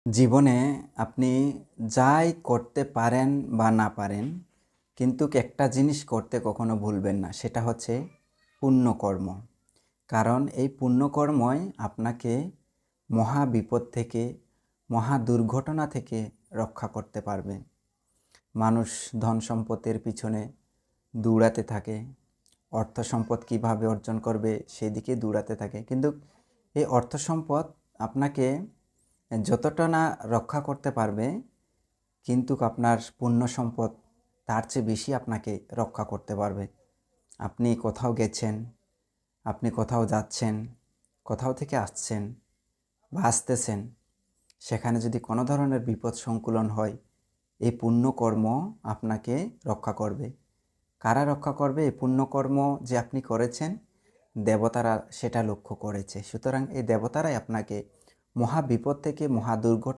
জীবনে আপনি যাই করতে পারেন বা না পারেন, কিন্তু একটা জিনিস করতে কখনো ভুলবেন না। সেটা হচ্ছে পুণ্যকর্ম। কারণ এই পুণ্যকর্মই আপনাকে মহা বিপদ থেকে, মহা দুর্ঘটনা থেকে রক্ষা করতে পারবে। মানুষ ধন সম্পদের পিছনে দৌড়াতে থাকে, অর্থ সম্পদ কীভাবে অর্জন করবে সেদিকে দৌড়াতে থাকে। কিন্তু এই অর্থ সম্পদ আপনাকে যতটা না রক্ষা করতে পারবে, কিন্তু আপনার পুণ্য সম্পদ তার চেয়ে বেশি আপনাকে রক্ষা করতে পারবে। আপনি কোথাও গেছেন, আপনি কোথাও যাচ্ছেন, কোথাও থেকে আসছেন বা আসতেছেন, সেখানে যদি কোনো ধরনের বিপদ সংকুলন হয়, এই পুণ্যকর্ম আপনাকে রক্ষা করবে। কারা রক্ষা করবে? এই পুণ্যকর্ম যে আপনি করেছেন, দেবতারা সেটা লক্ষ্য করেছে। সুতরাং এই দেবতারাই আপনাকে মহা বিপদ থেকে, মহা দুর্ঘটনা